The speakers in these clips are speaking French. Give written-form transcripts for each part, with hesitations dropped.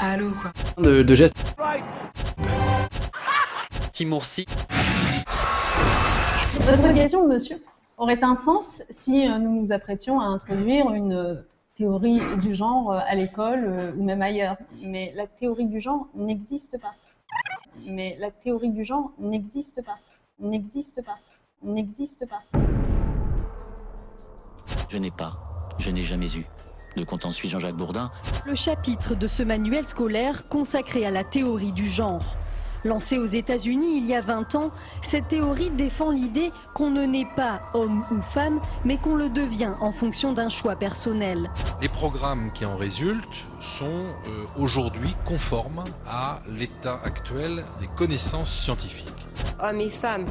Allô quoi. De gestes. Timoursi. Votre question, monsieur, aurait un sens si nous nous apprêtions à introduire une théorie du genre à l'école ou même ailleurs. Mais la théorie du genre n'existe pas. Mais la théorie du genre n'existe pas. N'existe pas. N'existe pas. Je n'ai jamais eu de compte en suite Jean-Jacques Bourdin. Le chapitre de ce manuel scolaire consacré à la théorie du genre. Lancée aux États-Unis il y a 20 ans, cette théorie défend l'idée qu'on ne naît pas homme ou femme, mais qu'on le devient en fonction d'un choix personnel. Les programmes qui en résultent sont aujourd'hui conformes à l'état actuel des connaissances scientifiques. Hommes et femmes,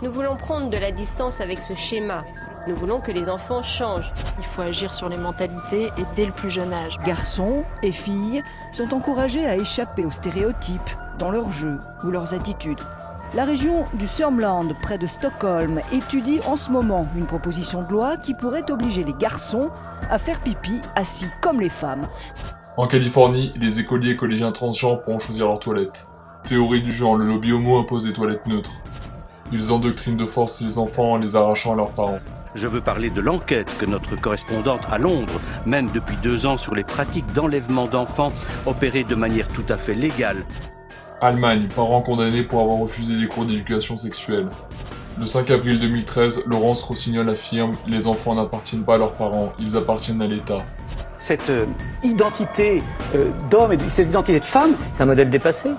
nous voulons prendre de la distance avec ce schéma. Nous voulons que les enfants changent. Il faut agir sur les mentalités et dès le plus jeune âge. Garçons et filles sont encouragés à échapper aux stéréotypes dans leurs jeux ou leurs attitudes. La région du Sörmland, près de Stockholm, étudie en ce moment une proposition de loi qui pourrait obliger les garçons à faire pipi assis comme les femmes. En Californie, les écoliers et collégiens transgenres pourront choisir leurs toilettes. Théorie du genre, le lobby homo impose des toilettes neutres. Ils endoctrinent de force les enfants en les arrachant à leurs parents. Je veux parler de l'enquête que notre correspondante à Londres mène depuis 2 ans sur les pratiques d'enlèvement d'enfants opérées de manière tout à fait légale. Allemagne, parents condamnés pour avoir refusé des cours d'éducation sexuelle. Le 5 avril 2013, Laurence Rossignol affirme « Les enfants n'appartiennent pas à leurs parents, ils appartiennent à l'État ». Cette identité d'homme et cette identité de femme, c'est un modèle dépassé.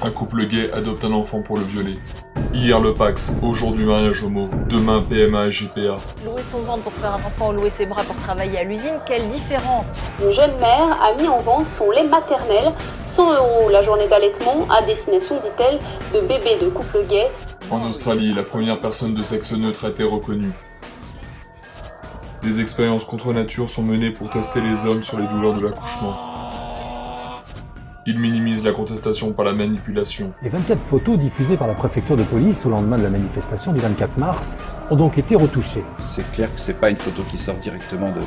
Un couple gay adopte un enfant pour le violer. Hier le Pax, aujourd'hui mariage homo, demain PMA et GPA. Louer son ventre pour faire un enfant ou louer ses bras pour travailler à l'usine, quelle différence? Une jeune mère a mis en vente son lait maternel, 100 € la journée d'allaitement, à destination, dit-elle, de bébés de couple gay. En Australie, la première personne de sexe neutre a été reconnue. Des expériences contre nature sont menées pour tester les hommes sur les douleurs de l'accouchement. Ils minimisent la contestation par la manipulation. Les 24 photos diffusées par la préfecture de police au lendemain de la manifestation du 24 mars ont donc été retouchées. C'est clair que c'est pas une photo qui sort directement de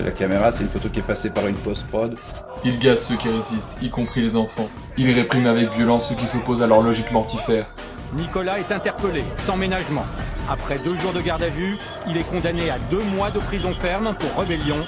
la caméra, c'est une photo qui est passée par une post-prod. Ils gazent ceux qui résistent, y compris les enfants. Ils répriment avec violence ceux qui s'opposent à leur logique mortifère. Nicolas est interpellé, sans ménagement. Après 2 jours de garde à vue, il est condamné à 2 mois de prison ferme pour rébellion.